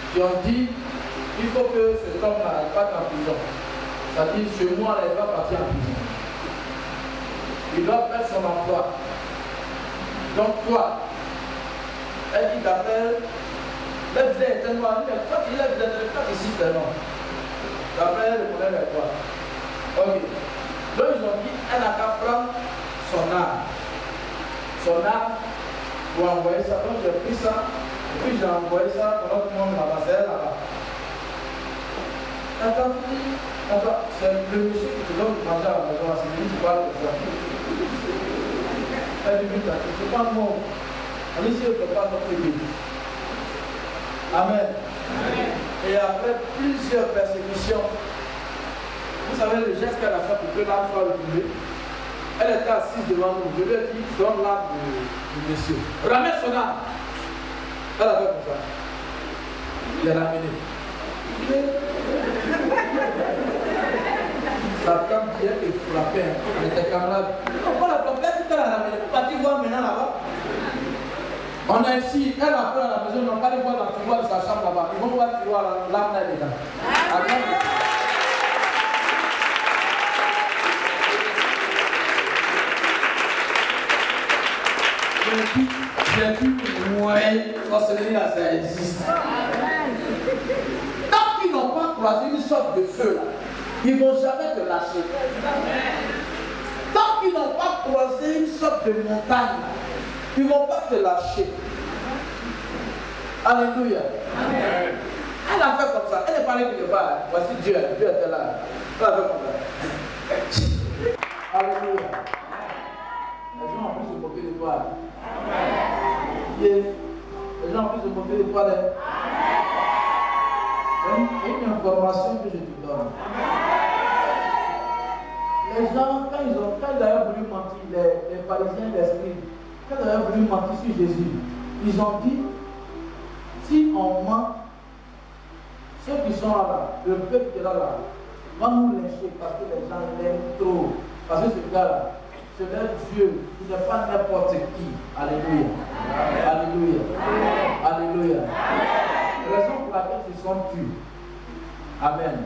Qui ont dit, il faut que cet homme-là parte en prison. C'est-à-dire, ce mois-là, il va partir en prison. Il doit perdre son emploi. Donc, toi, elle dit d'après, le visa est tellement, toi, il est pas ici tellement. D'après, le problème est quoi? Ok. Donc, ils ont dit, elle n'a qu'à prendre son arme. Son arme pour envoyer ça. Donc, j'ai pris ça. Et puis j'ai envoyé ça pendant que tout le monde m'a passé là-bas. Attends, c'est le monsieur qui te donne de manger à la maison, c'est lui qui parle de ça. Elle dit, mais c'est pas moi. On ici, il ne peut pas notre vie. Amen. Et après plusieurs persécutions, vous savez le geste qu'elle a fait pour que l'âme soit retrouvée. Elle était assise devant nous. Je lui ai dit, donne l'âme du monsieur. Ramène son âme. Elle a fait comme ça. Il a ramené. Satan vient et frappait. Elle était camarade. On l'a frappé, elle a ramené. Faut pas voir maintenant là-bas. On a ici, elle a peur à la maison, on n'a pas les voir dans le tiroir de sa chambre là-bas. Ils vont voir le tiroir, l'âme là dedans. J'ai pu mourir, ça existe. Tant qu'ils n'ont pas croisé une sorte de feu là, ils ne vont jamais te lâcher. Tant qu'ils n'ont pas croisé une sorte de montagne, ils ne vont pas te lâcher. Alléluia. Amen. Elle a fait comme ça. Elle est parlée quelque part. Voici Dieu était là. Elle a fait comme ça. Alléluia. Les gens ont pu se moquer de toi. Les gens ont pu se moquer de toi. C'est une information que je te donne. Les gens, quand ils avaient voulu mentir, les pharisiens d'esprit, quand ils avaient voulu mentir sur Jésus, ils ont dit, si on ment, ceux qui sont là, le peuple qui est là, va nous lyncher parce que les gens l'aiment trop. Parce que ce gars-là, c'est leur Dieu, il n'est pas n'importe qui. Alléluia. Alléluia. Alléluia. Raison pour laquelle ils sont tués. Amen.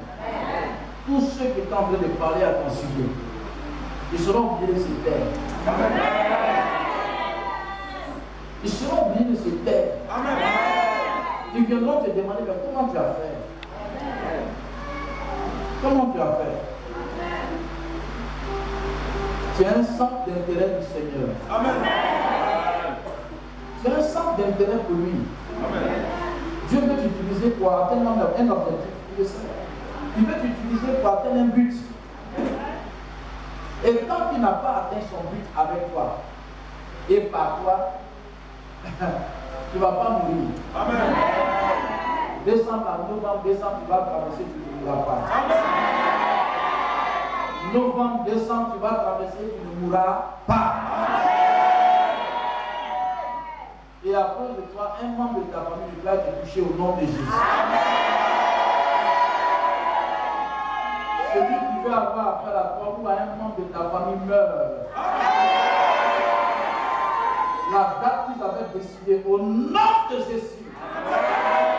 Tous ceux qui sont en train de parler à ton sujet, ils seront obligés de se taire. Ils seront obligés de se taire. Ils viendront te demander, mais comment tu as fait? Comment tu as fait? Tu as un centre d'intérêt du Seigneur. Amen. Tu as un centre d'intérêt pour lui. Amen. Dieu veut t'utiliser pour atteindre un objectif. Il veut t'utiliser pour atteindre un but. Et tant qu'il n'a pas atteint son but avec toi et par toi, tu ne vas pas mourir. Amen. Décembre à novembre, décembre, tu vas traverser, tu ne mourras pas. Amen. Novembre, décembre, tu vas traverser, tu ne mourras pas. Amen. Et à cause de toi, un membre de ta famille va te toucher au nom de Jésus. Amen. Celui qui veut avoir affaire à toi ou à un membre de ta famille meurt. La date qu'ils avaient décidée au nom de Jésus. Amen.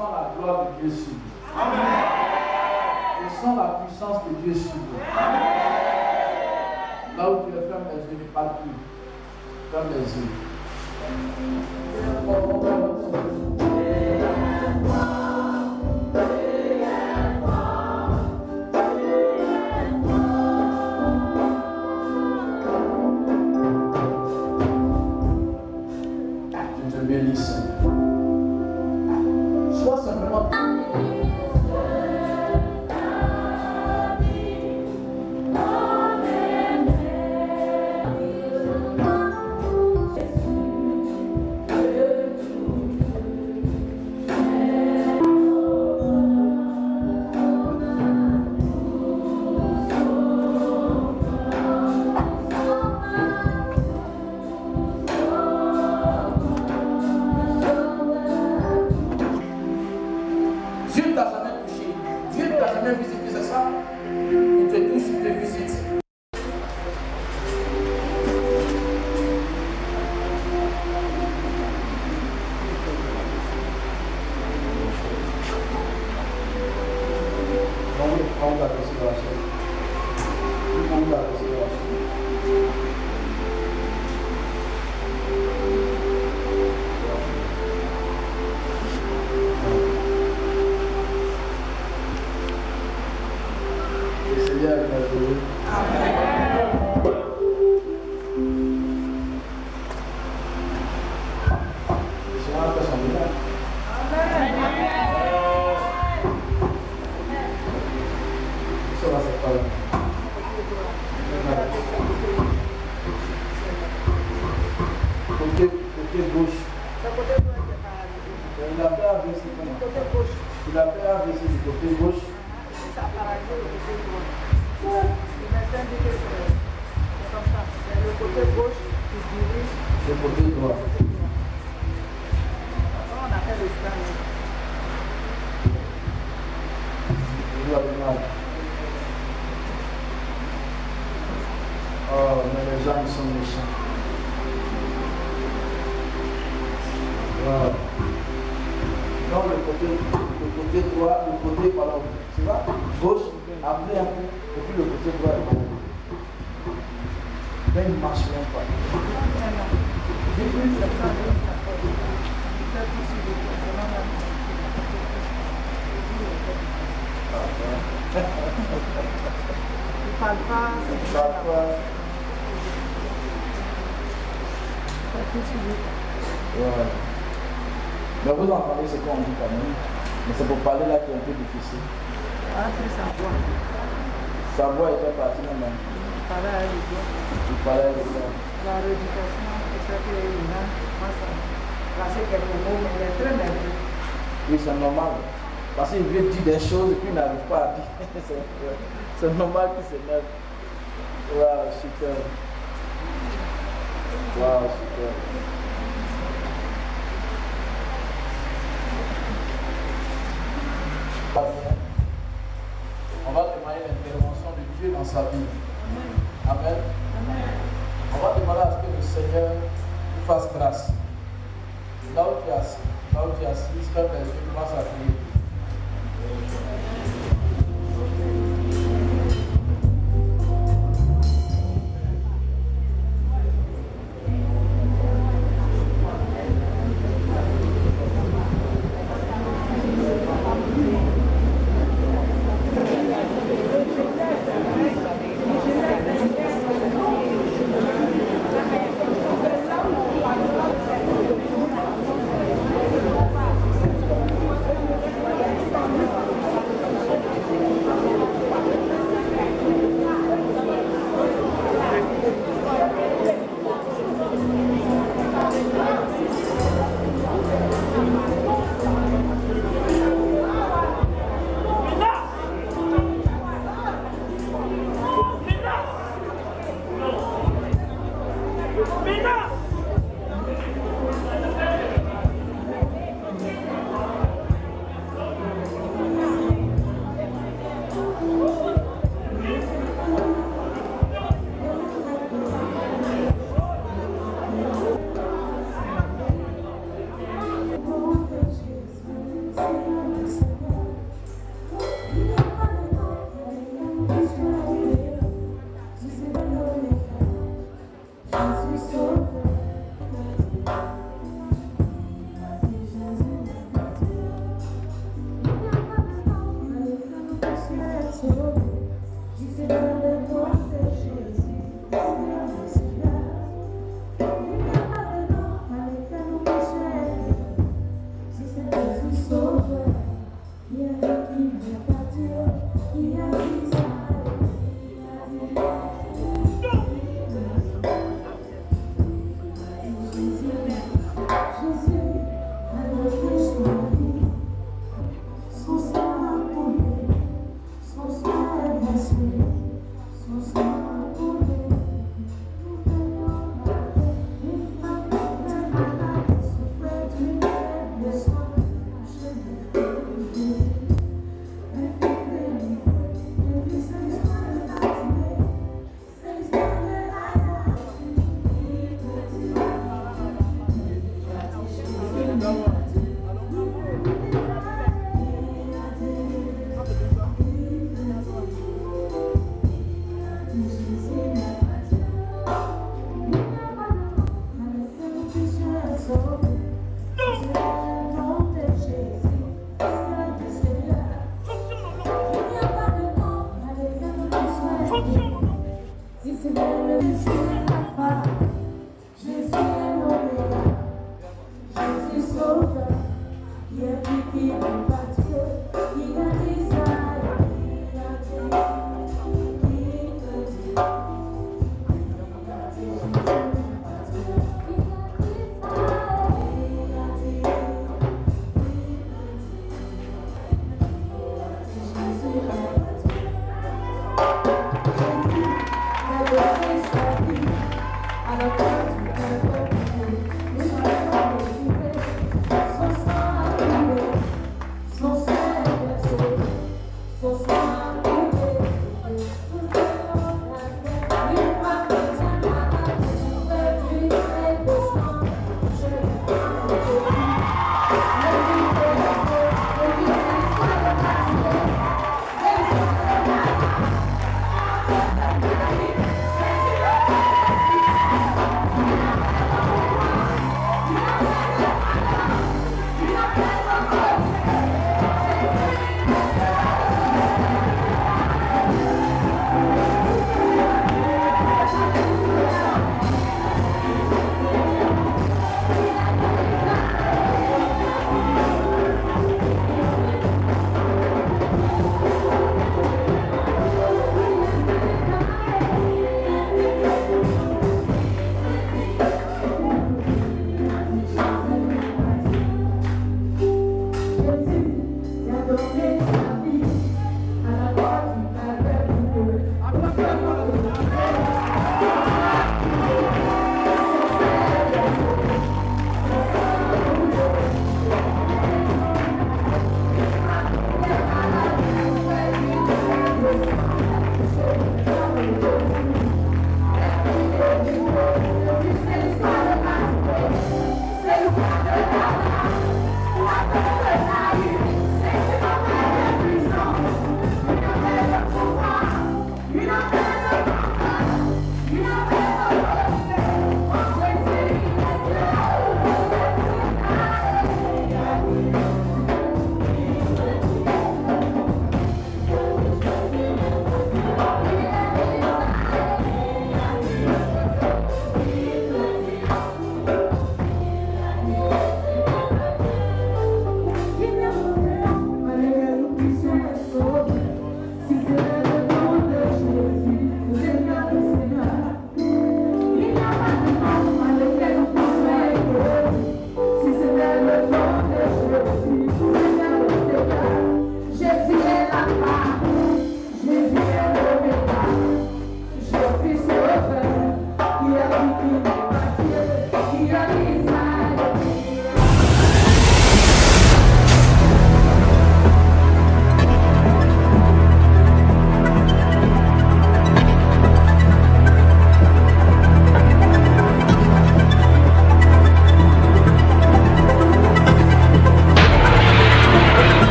sens la gloire de Dieu sur vous. Je sens la puissance de Dieu sur vous. Là où tu es, ferme les yeux, n'es pas tout. Ferme les yeux. Je te bénis, Seigneur. Sois simplement. Dieu ne t'a jamais touché. Dieu ne t'a jamais visité, c'est ça? Il te touche, il te visite. On va passer dans la chaîne. On va passer dans la chaîne. Le Seigneur est merveilleux. Amen. Le Seigneur a fait son miracle. Ça va, c'est pas là. Côté gauche. Il a fait AVC comment? Il a fait AVC du côté gauche. Ça a paralysé le côté droit. Le médecin dit que c'est comme ça. C'est le côté gauche qui dirige. Le côté droit. On a fait le scan. Il doit aller mal. Oh, mais les gens, ils sont méchants. Wow. Non, le côté droit, le côté, pardon, tu vois, gauche, après un peu, et puis le côté droit est bon. Mais il ne marche même pas. Il ne parle pas. Il ne parle pas. Ouais. Mais vous entendez ce qu'on dit quand même. Mais c'est pour parler là qui est un peu difficile. Ah, c'est sa voix. Sa voix était partie maintenant. Il parlait à lui. Il parlait avec ça. La rééducation, c'est ça qu'il a. Moi, ça m'a passé quelques mots, mais il est très nerveux. Oui, c'est normal. Parce qu'il veut dire des choses et puis il n'arrive pas à dire. C'est normal qu'il s'énerve. Waouh, super. Waouh, super. On va demander l'intervention de Dieu dans sa vie. Amen. Amen. On va demander à ce que le Seigneur nous fasse grâce. Là où tu es assis, ferme les yeux, commence à prier.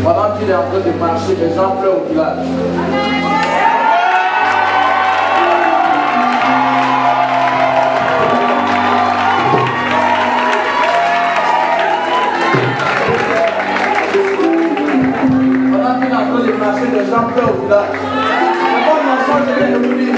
Pendant qu'il est en train de marcher, les gens pleurent au village. Pendant qu'il est en train de marcher, les gens pleurent au village. C'est bon mensonge, je viens de vous dire.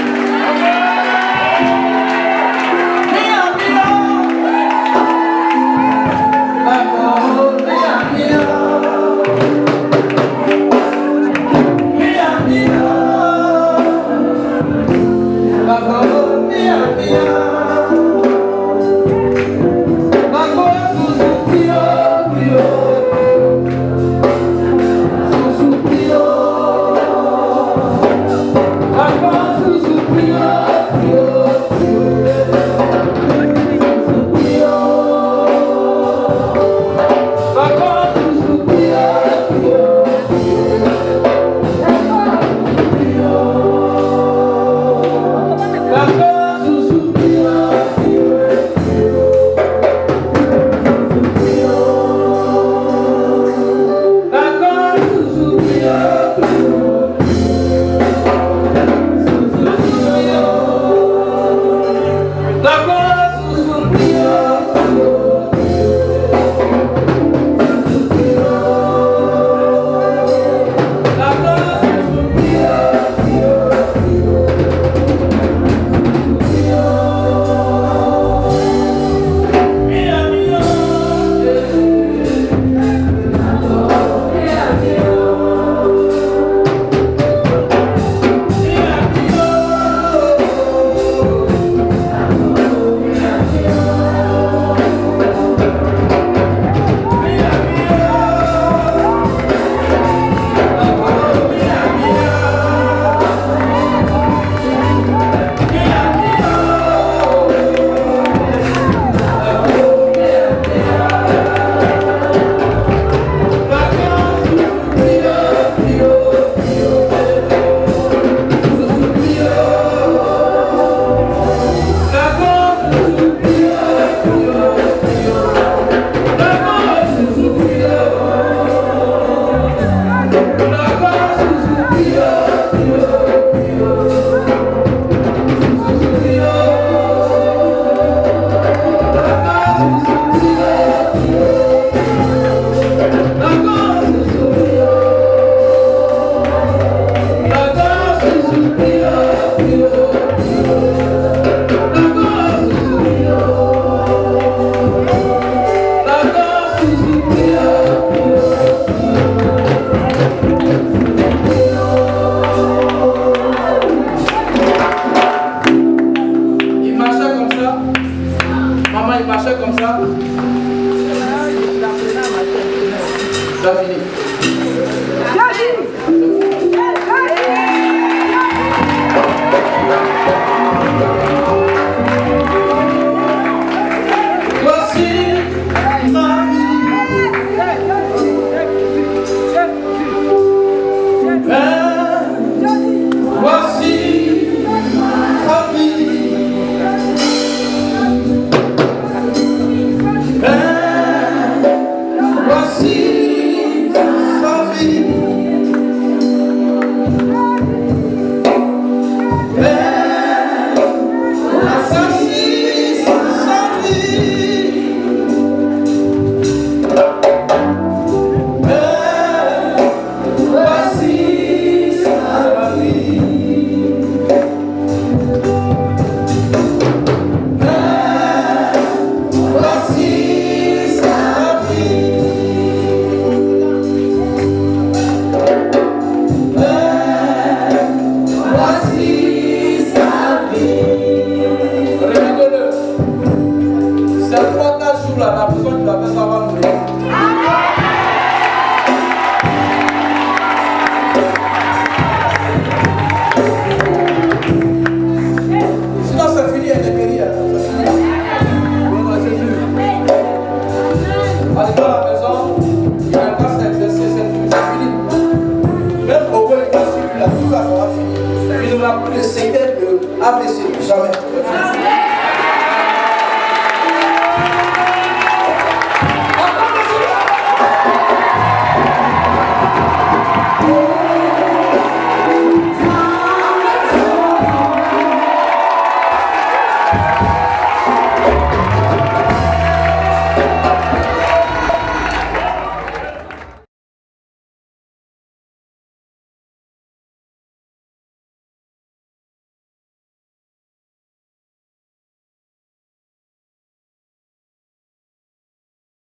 Voici tu as fait ça avant de mourir.